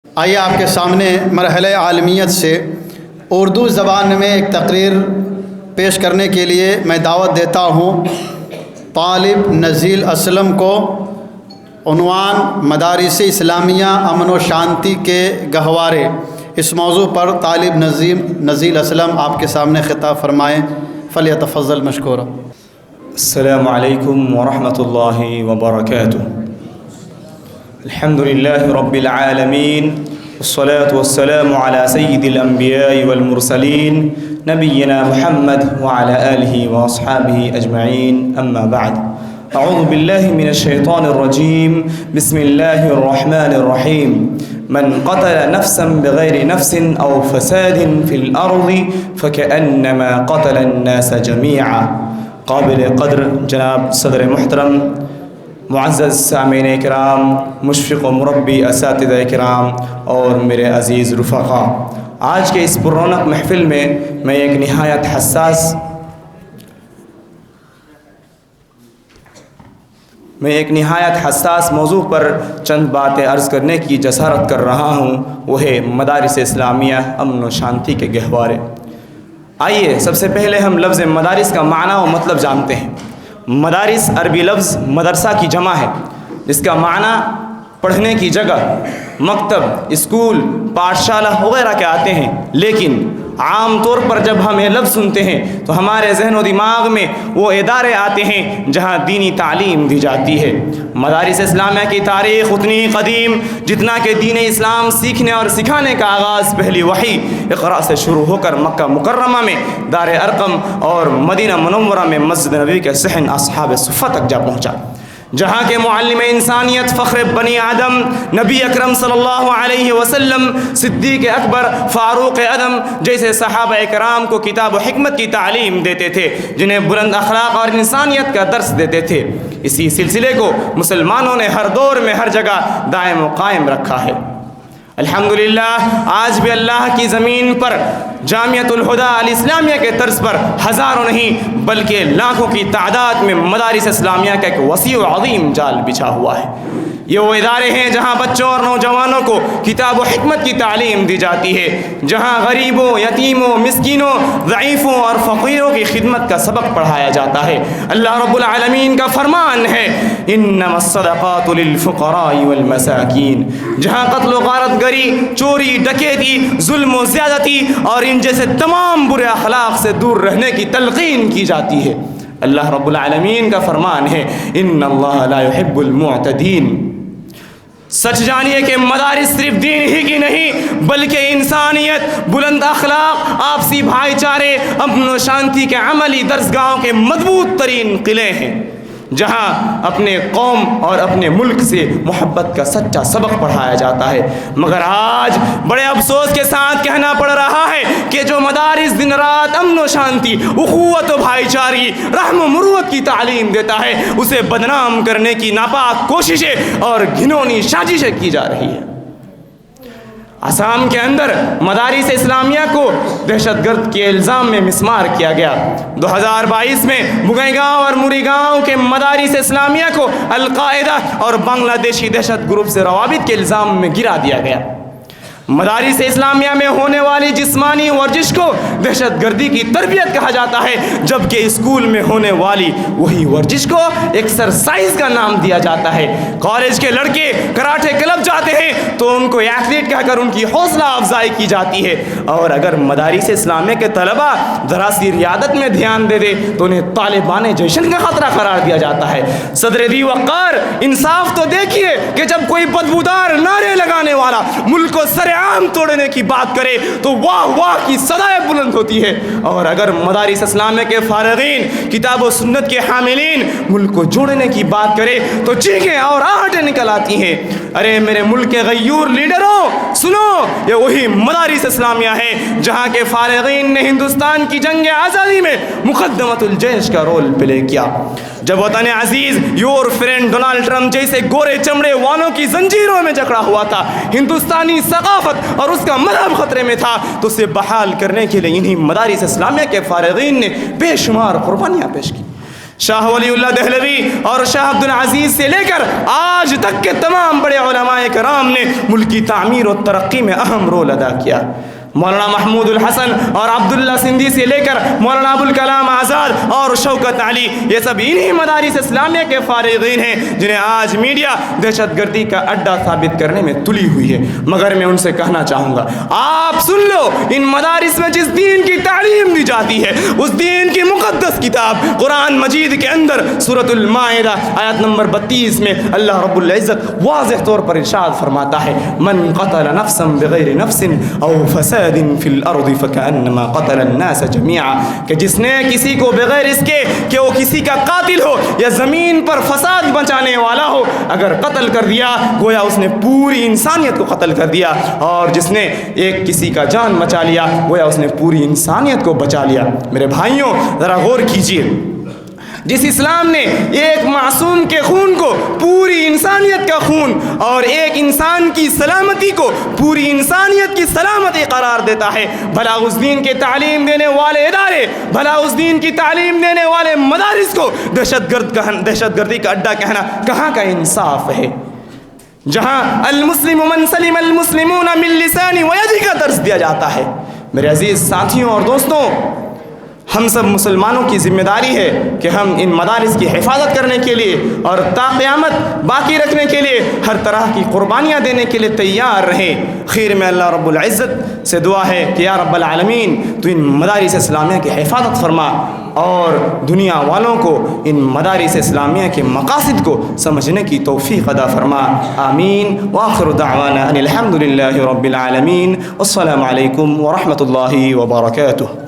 آئیے آپ کے سامنے مرحلہ عالمیت سے اردو زبان میں ایک تقریر پیش کرنے کے لیے میں دعوت دیتا ہوں طالب نزیل اسلم کو۔ عنوان مدارس اسلامیہ امن و شانتی کے گہوارے۔ اس موضوع پر طالب نزیل اسلم آپ کے سامنے خطاب فرمائیں، فلیتفضل مشکورا۔ السلام علیکم ورحمۃ اللہ وبرکاتہ۔ الحمد للہ رب العالمین والصلاة والسلام على سید الانبیاء والمرسلین نبینا محمد وعلى آلہ واصحابہ اجمعین، اما بعد۔ اعوذ باللہ من الشیطان الرجیم، بسم اللہ الرحمن الرحیم۔ من قتل نفسا بغیر نفس او فساد فی الارض فکأنما قتل الناس جميعا۔ قابل قدر جناب صدر محترم، معزز سامعین کرام، مشفق و مربی اساتذہ کرام اور میرے عزیز رفقا، آج کے اس پررونق محفل میں ایک نہایت حساس موضوع پر چند باتیں عرض کرنے کی جسارت کر رہا ہوں، وہ ہے مدارس اسلامیہ امن و شانتی کے گہوارے۔ آئیے سب سے پہلے ہم لفظ مدارس کا معنی و مطلب جانتے ہیں۔ مدارس عربی لفظ مدرسہ کی جمع ہے، جس کا معنی پڑھنے کی جگہ، مکتب، اسکول، پاٹھشالہ وغیرہ کے آتے ہیں، لیکن عام طور پر جب ہم یہ لفظ سنتے ہیں تو ہمارے ذہن و دماغ میں وہ ادارے آتے ہیں جہاں دینی تعلیم دی جاتی ہے۔ مدارس اسلامیہ کی تاریخ اتنی ہی قدیم جتنا کہ دین اسلام سیکھنے اور سکھانے کا آغاز پہلی وحی اقرا سے شروع ہو کر مکہ مکرمہ میں دار ارقم اور مدینہ منورہ میں مسجد نبوی کے صحن اصحاب صفہ تک جا پہنچا، جہاں کے معلم انسانیت، فخر بنی آدم، نبی اکرم صلی اللہ علیہ وسلم، صدیق اکبر، فاروق اعظم جیسے صحابہ کرام کو کتاب و حکمت کی تعلیم دیتے تھے، جنہیں بلند اخلاق اور انسانیت کا درس دیتے تھے۔ اسی سلسلے کو مسلمانوں نے ہر دور میں ہر جگہ دائم و قائم رکھا ہے۔ الحمدللہ آج بھی اللہ کی زمین پر جامعۃ الہدیٰ الاسلامیہ کے طرز پر ہزاروں نہیں بلکہ لاکھوں کی تعداد میں مدارس اسلامیہ کا ایک وسیع و عظیم جال بچھا ہوا ہے۔ یہ وہ ادارے ہیں جہاں بچوں اور نوجوانوں کو کتاب و حکمت کی تعلیم دی جاتی ہے، جہاں غریبوں، یتیموں، مسکینوں، ضعیفوں اور فقیروں کی خدمت کا سبق پڑھایا جاتا ہے۔ اللہ رب العالمین کا فرمان ہے انما الصدقات للفقراء والمساکین، جہاں قتل و غارت گری، چوری، ڈکیتی، ظلم و زیادتی اور ان جیسے تمام برے اخلاق سے دور رہنے کی تلقین کی جاتی ہے۔ اللہ رب العالمین کا فرمان ہے ان اللہ لا يحب المعتدین۔ سچ جانیے کہ مدارس صرف دین ہی کی نہیں بلکہ انسانیت، بلند اخلاق، آپسی بھائی چارے، امن و شانتی کے عملی درسگاہوں کے مضبوط ترین قلعے ہیں، جہاں اپنے قوم اور اپنے ملک سے محبت کا سچا سبق پڑھایا جاتا ہے۔ مگر آج بڑے افسوس کے ساتھ کہنا پڑ رہا ہے کہ جو مدارس دن رات امن و شانتی، اخوت و بھائی چارگی، رحم و مروت کی تعلیم دیتا ہے، اسے بدنام کرنے کی ناپاک کوششیں اور گھنونی سازشیں کی جا رہی ہیں۔ آسام کے اندر مدارس اسلامیہ کو دہشت گرد کے الزام میں مسمار کیا گیا۔ 2022 میں بگئی گاؤں اور موری گاؤں کے مدارس اسلامیہ کو القاعدہ اور بنگلہ دیشی دہشت گروپ سے روابط کے الزام میں گرا دیا گیا۔ مدارس اسلامیہ میں ہونے والی جسمانی ورزش کو دہشت گردی کی تربیت کہا جاتا ہے، جبکہ اسکول میں ہونے والی وہی ورزش کو ایکسرسائز کا نام دیا جاتا ہے۔ کالج کے لڑکے کراٹے کلب جاتے ہیں تو ان کو ایتھلیٹ کہہ کر ان کی حوصلہ افزائی کی جاتی ہے، اور اگر مدارس اسلامیہ کے طلبہ ذرا سی ریاضت میں دھیان دے دے تو انہیں طالبان جیشن کا خطرہ قرار دیا جاتا ہے۔ صدر ذی وقار، انصاف تو دیکھیے کہ جب کوئی بدبودار نعرے لگانے والا ملک کو سر عام توڑنے کی بات کرے تو واہ واہ کی صدائیں بلند ہوتی ہے، اور اگر مدارس اسلامیہ کے فارغین، کتاب و سنت کے حاملین ملک کو جوڑنے کی بات کرے تو چیخیں اور آہٹیں نکل آتی ہیں۔ ارے میرے ملک کے غیور لیڈروں، سنو، یہ وہی مدارس اسلامیہ ہے جہاں کے فارغین نے ہندوستان کی جنگ آزادی میں مقدمۃ الجیش کا رول پلے کیا۔ جب وطن عزیز یور فرینڈ ڈونلڈ ٹرمپ جیسے گورے چمڑے والوں کی زنجیروں میں جکڑا ہوا تھا، ہندوستانی ثقافت اور اس کا مذہب خطرے میں تھا، تو اسے بحال کرنے کے لیے انہی مدارس اسلامیہ کے فارغین نے بے شمار قربانیاں پیش کی۔ شاہ ولی اللہ دہلوی اور شاہ عبد العزیز سے لے کر آج تک کے تمام بڑے علماء کرام نے ملک کی تعمیر و ترقی میں اہم رول ادا کیا. مولانا محمود الحسن اور عبداللہ سندھی سے لے کر مولانا ابوالکلام آزاد اور شوکت علی، یہ سب انہی مدارس اسلامیہ کے فارغین ہیں جنہیں آج میڈیا دہشت گردی کا اڈا ثابت کرنے میں تلی ہوئی ہے. مگر میں ان سے کہنا چاہوں گا، آپ سن لو، ان مدارس میں جس دین کی تعلیم دی جاتی ہے، اس دین کی مقدس کتاب قرآن مجید کے اندر سورۃ المائدہ آیت نمبر 32 میں اللہ رب العزت واضح طور پر ارشاد فرماتا ہے، من قتل نفسا بغیر نفس او فساد فی الارض فکأنما قتل الناس جميعا، کہ جس نے کسی کو بغیر اس کے کہ وہ کسی کا قاتل ہو یا زمین پر فساد مچانے والا ہو اگر قتل کر دیا، گویا اس نے پوری انسانیت کو قتل کر دیا، اور جس نے ایک کسی کا جان بچا لیا گویا اس نے پوری انسانیت کو بچا لیا. میرے بھائیوں ذرا غور کیجئے، جس اسلام نے ایک معصوم کے خون کو پوری انسانیت کا خون اور ایک انسان کی سلامتی کو پوری انسانیت کی سلامتی قرار دیتا ہے، بھلا اس دین کے تعلیم دینے والے ادارے، بھلا اس دین کی تعلیم دینے والے مدارس کو دہشت گردی کا اڈا کہنا کہاں کا انصاف ہے؟ جہاں المسلم من سلم المسلمون من لسانی و یدی کا درس دیا جاتا ہے. میرے عزیز ساتھیوں اور دوستوں، ہم سب مسلمانوں کی ذمہ داری ہے کہ ہم ان مدارس کی حفاظت کرنے کے لیے اور تا قیامت باقی رکھنے کے لیے ہر طرح کی قربانیاں دینے کے لیے تیار رہیں. خیر میں اللہ رب العزت سے دعا ہے کہ یا رب العالمین تو ان مدارس اسلامیہ کی حفاظت فرما اور دنیا والوں کو ان مدارس اسلامیہ کے مقاصد کو سمجھنے کی توفیق عطا فرما. آمین. وآخر دعوانا ان الحمد للہ رب العالمین. والسلام علیکم ورحمۃ اللہ وبرکاتہ.